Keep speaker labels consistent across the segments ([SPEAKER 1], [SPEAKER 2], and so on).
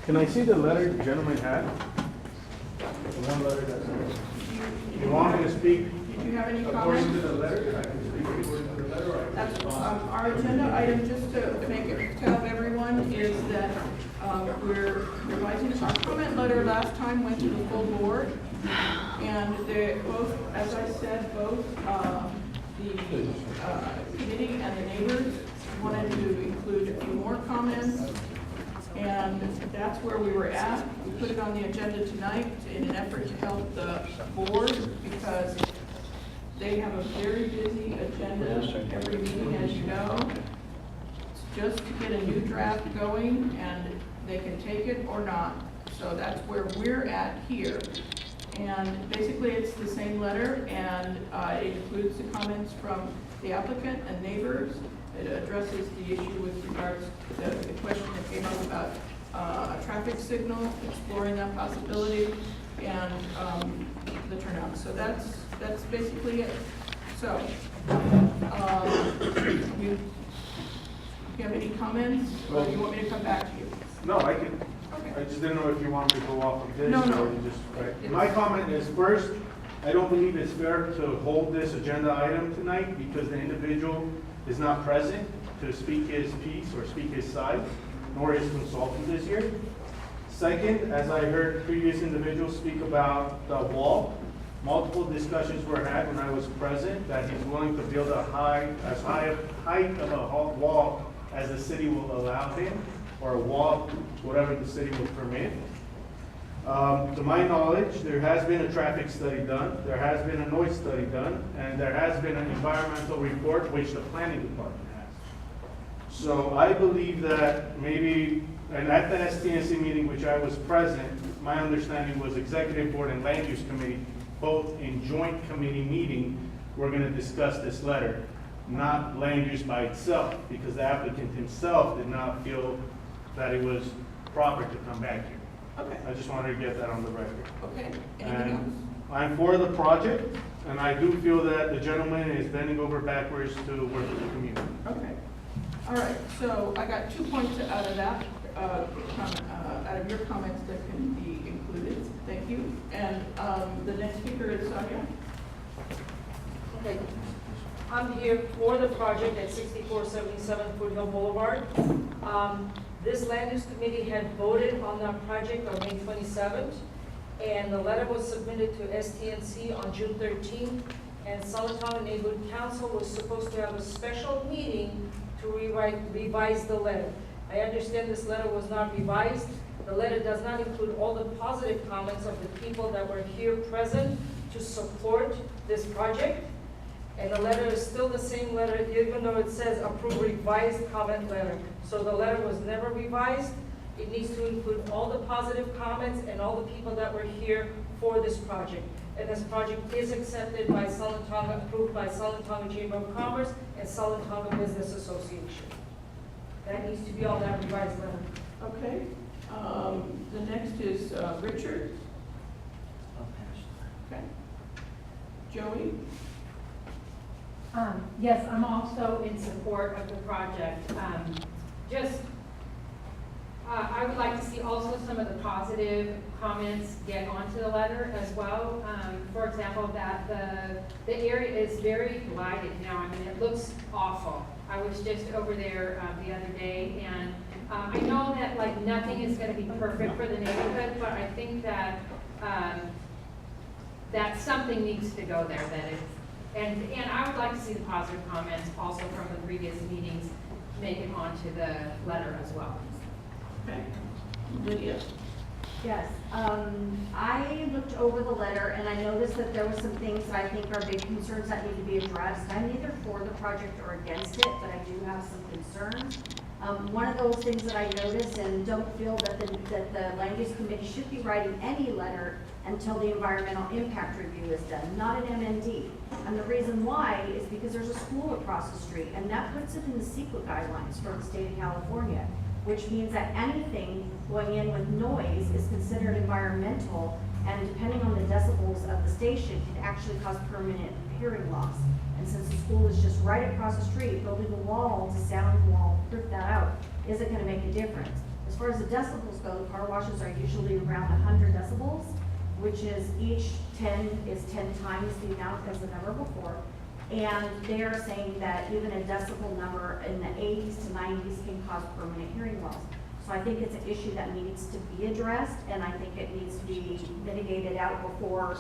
[SPEAKER 1] Can I see the letter the gentleman had? The one letter that's in. You want me to speak
[SPEAKER 2] Did you have any
[SPEAKER 1] according
[SPEAKER 2] comments?
[SPEAKER 1] to the letter? I can speak according to the letter, or I can
[SPEAKER 2] That's,
[SPEAKER 1] respond.
[SPEAKER 2] our agenda item, just to make it tell everyone, is that, we're revising, our comment letter last time went to the full board. And they both, as I said, both, the committee and the neighbors wanted to include a few more comments. And that's where we were at. We put it on the agenda tonight in an effort to help the board because they have a very busy agenda every meeting, as you know. It's just to get a new draft going, and they can take it or not. So that's where we're at here. And basically, it's the same letter, and it includes the comments from the applicant and neighbors. It addresses the issue with regards to the question that came up about a traffic signal, exploring that possibility, and the turnout. So that's basically it. So, you have any comments, or you want me to come back to you?
[SPEAKER 1] No, I can,
[SPEAKER 2] Okay.
[SPEAKER 1] I just didn't know if you want me to go off of this.
[SPEAKER 2] No, no.
[SPEAKER 1] Or you just, right. My comment is, first, I don't believe it's fair to hold this agenda item tonight because the individual is not present to speak his piece or speak his side, nor his consultant this year. Second, as I heard previous individuals speak about the wall, multiple discussions were had when I was present that he's willing to build as high a height of a wall as the city will allow him, or a wall, whatever the city will permit. To my knowledge, there has been a traffic study done, there has been a noise study done, and there has been an environmental report which the planning department has. So I believe that maybe, and at the STNC meeting which I was present, my understanding was executive board and land use committee, both in joint committee meeting, we're gonna discuss this letter, not land use by itself, because the applicant himself did not feel that it was proper to come back here.
[SPEAKER 2] Okay,
[SPEAKER 1] I just wanted to get that on the record.
[SPEAKER 2] okay. Anything else?
[SPEAKER 1] And I'm for the project, and I do feel that the gentleman is bending over backwards to work with the community.
[SPEAKER 2] Okay. All right, so I got 2 points out of that, out of your comments that can be included. Thank you. And the next speaker is Sonia.
[SPEAKER 3] Okay. I'm here for the project at 6477 Foothill Boulevard. This land use committee had voted on that project on May 27th, and the letter was submitted to STNC on June 13th, and Solitama Neighborhood Council was supposed to have a special meeting to revise the letter. I understand this letter was not revised. The letter does not include all the positive comments of the people that were here present to support this project. And the letter is still the same letter, even though it says approve revised comment letter. So the letter was never revised. It needs to include all the positive comments and all the people that were here for this project. And this project is accepted by Solitama, approved by Solitama Chamber of Commerce and Solitama Business Association. That needs to be on that revised letter.
[SPEAKER 2] Okay. The next is Richard. Okay. Joey?
[SPEAKER 4] Yes, I'm also in support of the project. I would like to see also some of the positive comments get onto the letter as well. For example, that the area is very blighted now. I mean, it looks awful. I was just over there the other day, and I know that like nothing is going to be perfect for the neighborhood, but I think that that something needs to go there. And I would like to see the positive comments also from the previous meetings make it onto the letter as well.
[SPEAKER 2] Okay. Lydia?
[SPEAKER 5] Yes, I looked over the letter and I noticed that there were some things that I think are big concerns that need to be addressed. I'm neither for the project or against it, but I do have some concerns. One of those things that I noticed and don't feel that the land use committee should be writing any letter until the environmental impact review is done, not an MND. And the reason why is because there's a school across the street, and that puts it in the CEQA guidelines for the state of California, which means that anything going in with noise is considered environmental, and depending on the decibels of the station, can actually cause permanent hearing loss. And since the school is just right across the street, building a wall to sound wall, proof that out, isn't gonna make a difference. The as far as the decibels go, the car washes are usually around 100 decibels, which is each 10 is 10 times the amount as the number before. And they are saying that even a decibel number in the 80s to 90s can cause permanent hearing loss. So I think it's an issue that needs to be addressed, and I think it needs to be mitigated out before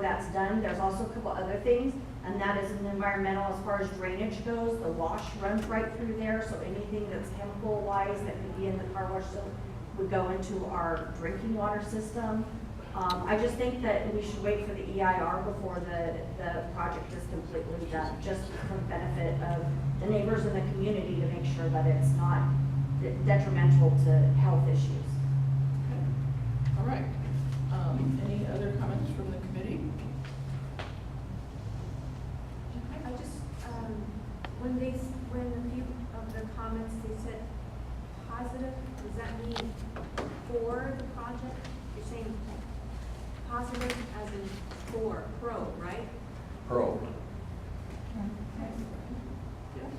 [SPEAKER 5] that's done. There's also a couple other things, and that is an environmental, as far as drainage goes, the wash runs right through there, so anything that's chemical wise that could be in the car wash system would go into our drinking water system. I just think that we should wait for the EIR before the project is completely done, just for the benefit of the neighbors and the community, to make sure that it's not detrimental to health issues.
[SPEAKER 2] Okay. All right. Any other comments from the committee?
[SPEAKER 6] I just, when a few of the comments, they said positive, does that mean for the project? You're saying positive as in for, pro, right?
[SPEAKER 7] Pro.
[SPEAKER 2] Yes.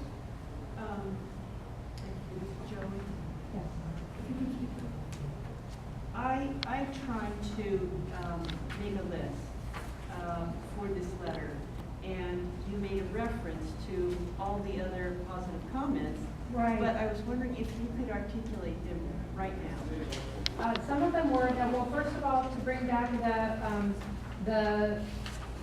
[SPEAKER 8] Joey? I tried to make a list for this letter, and you made a reference to all the other positive comments.
[SPEAKER 5] Right.
[SPEAKER 8] But I was wondering if you could articulate them right now.
[SPEAKER 4] Some of them were that, well, first of all, to bring back the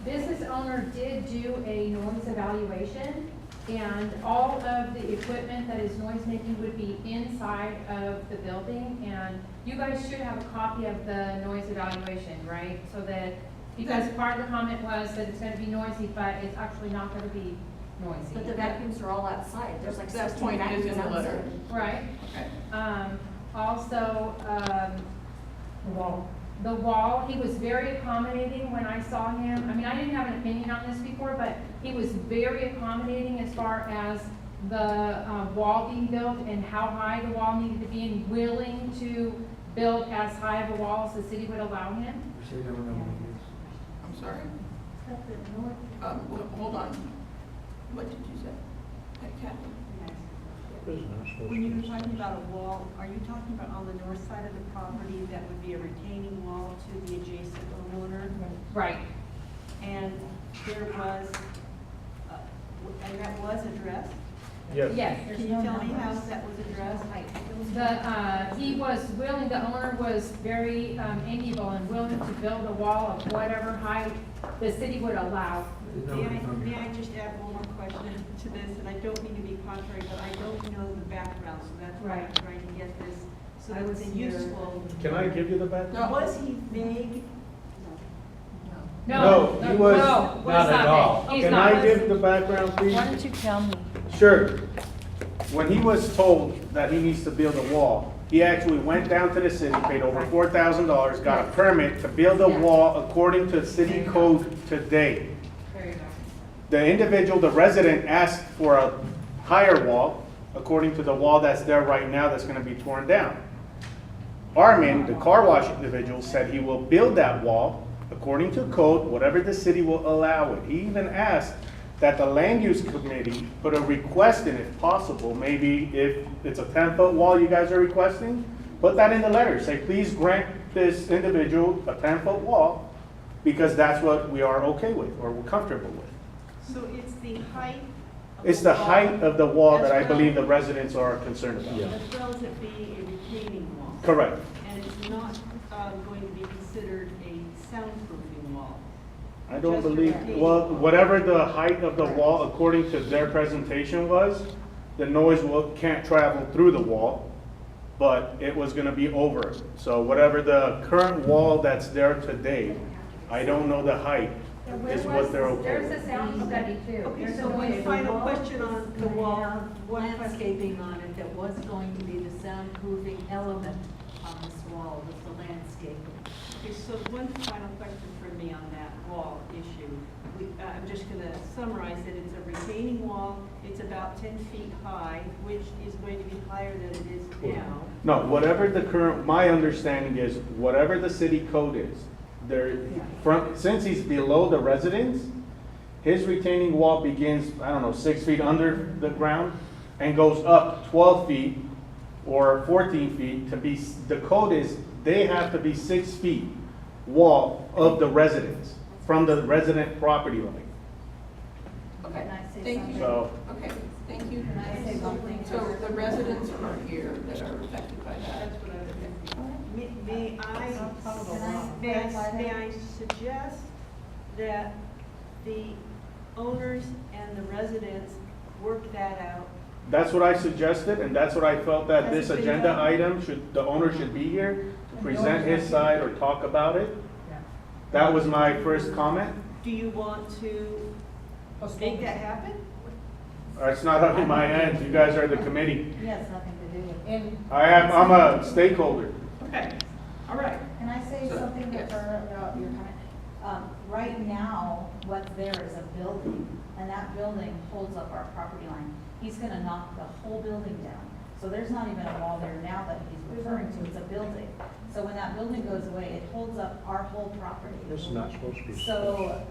[SPEAKER 4] business owner did do a noise evaluation, and all of the equipment that is noise making would be inside of the building, and you guys should have a copy of the noise evaluation, right? So that, because part of the comment was that it's gonna be noisy, but it's actually not gonna be noisy.
[SPEAKER 5] But the vacuums are all outside. There's like
[SPEAKER 2] That
[SPEAKER 5] 16
[SPEAKER 2] point is in
[SPEAKER 5] vacuums
[SPEAKER 2] the letter.
[SPEAKER 5] outside.
[SPEAKER 4] Right.
[SPEAKER 2] Okay.
[SPEAKER 4] Also, the wall, he was very accommodating when I saw him. I mean, I didn't have an opinion on this before, but he was very accommodating as far as the wall being built and how high the wall needed to be, and willing to build as high of a wall as the city would allow him.
[SPEAKER 2] I'm sorry? Hold on. What did you say? Hey, Kathy?
[SPEAKER 8] When you were talking about a wall, are you talking about on the north side of the property that would be a retaining wall to the adjacent homeowner?
[SPEAKER 4] Right.
[SPEAKER 8] And there was, and that was addressed?
[SPEAKER 4] Yes.
[SPEAKER 8] Can you tell me how that was addressed?
[SPEAKER 4] He was willing, the owner was very amiable and willing to build a wall of whatever height the city would allow.
[SPEAKER 8] May I just add one more question to this, and I don't mean to be contrary, but I don't know the background, so that's why I'm
[SPEAKER 4] Right.
[SPEAKER 8] trying to get this, so
[SPEAKER 5] I
[SPEAKER 8] that
[SPEAKER 5] was
[SPEAKER 8] it's
[SPEAKER 5] here.
[SPEAKER 8] useful.
[SPEAKER 1] Can I give you the background?
[SPEAKER 8] Was he vague?
[SPEAKER 1] No, he was
[SPEAKER 7] not at all.
[SPEAKER 4] He's
[SPEAKER 1] Can
[SPEAKER 4] not.
[SPEAKER 1] I give the background, please?
[SPEAKER 6] Why don't you tell me?
[SPEAKER 1] Sure. When he was told that he needs to build a wall, he actually went down to the city, paid over $4,000, got a permit to build a wall according to city code today.
[SPEAKER 4] There you go.
[SPEAKER 1] The individual, the resident, asked for a higher wall, according to the wall that's there right now that's gonna be torn down. Armin, the car wash individual, said he will build that wall according to code, whatever the city will allow it. He even asked that the land use committee put a request in if possible, maybe if it's a 10-foot wall you guys are requesting, put that in the letter, say, please grant this individual a 10-foot wall, because that's what we are okay with, or we're comfortable with.
[SPEAKER 8] So it's the height? of
[SPEAKER 1] It's the
[SPEAKER 8] wall
[SPEAKER 1] height of the wall that I
[SPEAKER 8] as well-
[SPEAKER 1] believe the residents are concerned about.
[SPEAKER 8] As well as it being a retaining wall?
[SPEAKER 1] Correct.
[SPEAKER 8] And it's not going to be considered a soundproofing wall?
[SPEAKER 1] I don't
[SPEAKER 8] Just a
[SPEAKER 1] believe,
[SPEAKER 8] retaining
[SPEAKER 1] well,
[SPEAKER 8] wall.
[SPEAKER 1] whatever the height of the wall, according to their presentation was, the noise can't travel through the wall, but it was gonna be over. So whatever the current wall that's there today, I don't know the height, is what they're okay
[SPEAKER 4] There's
[SPEAKER 1] with.
[SPEAKER 4] a sound study too.
[SPEAKER 8] Okay,
[SPEAKER 4] There's
[SPEAKER 8] so
[SPEAKER 4] a
[SPEAKER 8] one
[SPEAKER 4] way.
[SPEAKER 8] final question on the wall. One question.
[SPEAKER 9] Landscaping on it that was going to be the soundproofing element on this wall, was the landscaping.
[SPEAKER 8] Okay, so one final question for me on that wall issue. I'm just going to summarize it. It's a retaining wall. It's about 10 feet high, which is going to be higher than it is now.
[SPEAKER 1] No, whatever the current, my understanding is, whatever the city code is, there, since he's below the residence, his retaining wall begins, I don't know, 6 feet under the ground and goes up 12 feet or 14 feet to be, the code is, they have to be 6 feet wall of the residence, from the resident property line.
[SPEAKER 2] Okay,
[SPEAKER 9] Can I say
[SPEAKER 2] thank you.
[SPEAKER 9] something?
[SPEAKER 1] So,
[SPEAKER 2] Okay, thank you.
[SPEAKER 9] Can I say something?
[SPEAKER 2] So the residents are here that are affected by that.
[SPEAKER 8] That's what I was thinking. May I,
[SPEAKER 9] Can I clarify
[SPEAKER 8] may
[SPEAKER 9] that?
[SPEAKER 8] I suggest that the owners and the residents work that out?
[SPEAKER 1] that's what I suggested, and that's what I felt that this
[SPEAKER 8] Has it been
[SPEAKER 1] agenda
[SPEAKER 8] done?
[SPEAKER 1] item should, the owner should be here to present his side or talk about it. That was my first comment.
[SPEAKER 8] Do you want to make that happen?
[SPEAKER 1] It's not up in my hands, you guys are the committee.
[SPEAKER 9] He has nothing to do with it.
[SPEAKER 3] And
[SPEAKER 1] I'm a stakeholder.
[SPEAKER 2] Okay, all right.
[SPEAKER 10] Can I say
[SPEAKER 2] So,
[SPEAKER 10] something
[SPEAKER 2] yes.
[SPEAKER 10] about your comment? Right now, what's there is a building, and that building holds up our property line. He's gonna knock the whole building down. So there's not even a wall there now that he's referring to, it's a building. So when that building goes away, it holds up our whole property.
[SPEAKER 7] This is not supposed to be.
[SPEAKER 10] So,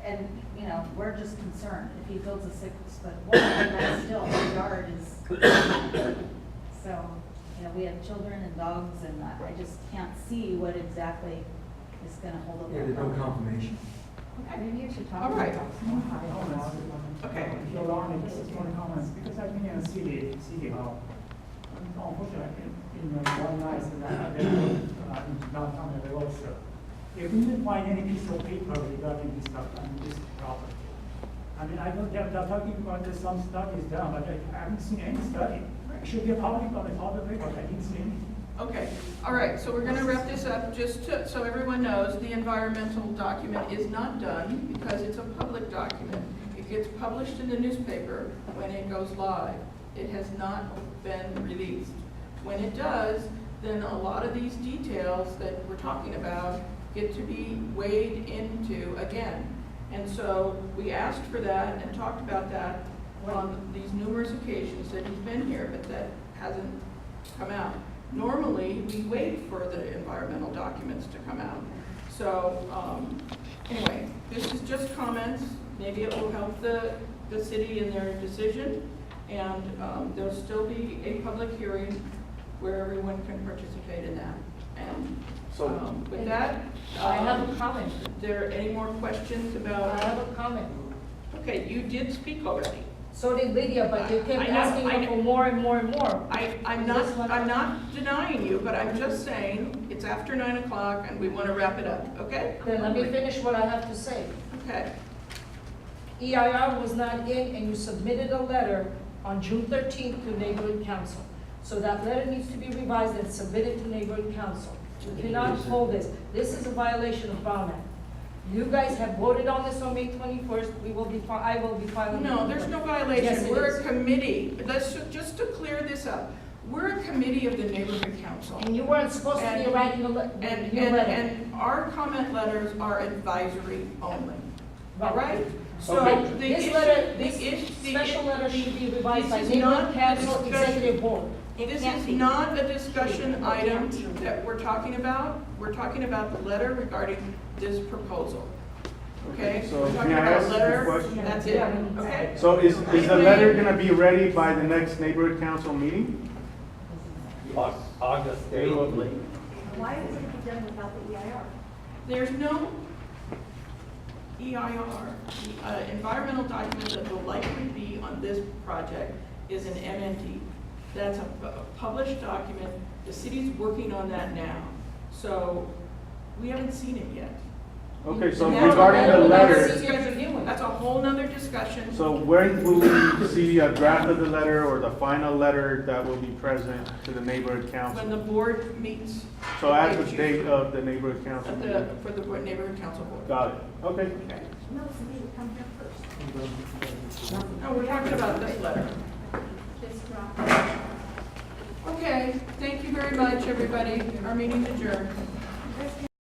[SPEAKER 10] and, you know, we're just concerned, if he builds a 6-foot wall, that's still, the yard is. So, you know, we have children and dogs, and I just can't see what exactly is gonna hold up.
[SPEAKER 11] Yeah,
[SPEAKER 10] our
[SPEAKER 11] there's no
[SPEAKER 10] property.
[SPEAKER 11] confirmation.
[SPEAKER 9] Maybe you should talk
[SPEAKER 2] All right.
[SPEAKER 9] about
[SPEAKER 2] Okay.
[SPEAKER 12] If you allow me, just one comment, because I've been in the city hall. Unfortunately, in one night, I've been in downtown LA also. If we didn't find any piece of paper regarding this stuff, this property. I mean, I know they're talking about there's some studies done, but I haven't seen any study. It should be public on the public record, I didn't see anything.
[SPEAKER 2] Okay, all right, so we're gonna wrap this up, just to, so everyone knows, the environmental document is not done because it's a public document. It gets published in the newspaper when it goes live. It has not been released. When it does, then a lot of these details that we're talking about get to be weighed into again. And so we asked for that and talked about that on these numerous occasions that he's been here, but that hasn't come out. Normally, we wait for the environmental documents to come out. So, anyway, this is just comments. Maybe it will help the city in their decision. And there'll still be a public hearing where everyone can participate in that. And
[SPEAKER 1] So,
[SPEAKER 2] with that,
[SPEAKER 3] I have a comment.
[SPEAKER 2] there any more questions
[SPEAKER 3] I
[SPEAKER 2] about?
[SPEAKER 3] have a comment.
[SPEAKER 2] Okay, you did speak already.
[SPEAKER 3] So did Lydia, but you
[SPEAKER 2] I
[SPEAKER 3] kept
[SPEAKER 2] know,
[SPEAKER 3] asking
[SPEAKER 2] I
[SPEAKER 3] her
[SPEAKER 2] know.
[SPEAKER 3] for more and more and more.
[SPEAKER 2] I'm not denying you, but I'm just saying, it's after 9 o'clock and we want to wrap it up, okay?
[SPEAKER 3] Then let me finish what I have to say.
[SPEAKER 2] Okay,
[SPEAKER 3] EIR was not in, and you submitted a letter on June 13th to neighborhood council. So that letter needs to be revised and submitted to neighborhood council. You cannot hold this. This is a violation of Brown Act. You guys have voted on this on May 21st. I will be filing.
[SPEAKER 2] no, there's no
[SPEAKER 3] Yes,
[SPEAKER 2] violation.
[SPEAKER 3] it
[SPEAKER 2] We're
[SPEAKER 3] is.
[SPEAKER 2] a committee. Just to clear this up, we're a committee of the neighborhood council.
[SPEAKER 3] And you weren't supposed to be
[SPEAKER 2] And-
[SPEAKER 3] writing your letter.
[SPEAKER 2] And our comment letters are advisory only, all right? So
[SPEAKER 1] Okay.
[SPEAKER 2] the
[SPEAKER 3] This
[SPEAKER 2] issue-
[SPEAKER 3] letter,
[SPEAKER 2] the
[SPEAKER 3] this
[SPEAKER 2] issue- the-
[SPEAKER 3] special letter should be revised by
[SPEAKER 2] This is not
[SPEAKER 3] neighborhood council,
[SPEAKER 2] discussion.
[SPEAKER 3] executive board.
[SPEAKER 2] This
[SPEAKER 8] can't
[SPEAKER 2] is
[SPEAKER 8] be.
[SPEAKER 2] not a discussion item that we're talking about. We're talking about the letter regarding this proposal. Okay?
[SPEAKER 1] So
[SPEAKER 2] We're talking
[SPEAKER 1] may I
[SPEAKER 2] about
[SPEAKER 1] ask a
[SPEAKER 2] letter.
[SPEAKER 1] question?
[SPEAKER 2] That's it, okay?
[SPEAKER 1] So is the letter gonna be ready by the next neighborhood council meeting?
[SPEAKER 7] August 8th.
[SPEAKER 5] Why is it be done without the EIR?
[SPEAKER 2] There's no EIR. The environmental document that will likely be on this project is an MND. That's a published document. The city's working on that now. So we haven't seen it yet.
[SPEAKER 1] Okay, so
[SPEAKER 2] Now,
[SPEAKER 1] regarding the letter,
[SPEAKER 2] That's a whole nother discussion.
[SPEAKER 1] so when will we see a draft of the letter or the final letter that will be present to the neighborhood
[SPEAKER 2] When
[SPEAKER 1] council?
[SPEAKER 2] the board meets.
[SPEAKER 1] So at the date of the neighborhood council
[SPEAKER 2] At
[SPEAKER 1] meeting?
[SPEAKER 2] for the neighborhood council board.
[SPEAKER 1] Got it, okay.
[SPEAKER 2] Okay.
[SPEAKER 5] No, somebody would come here first.
[SPEAKER 2] No, we're talking about this letter.
[SPEAKER 6] This rock.
[SPEAKER 2] Okay, thank you very much, everybody. Our meeting's adjourned.
[SPEAKER 6] You guys can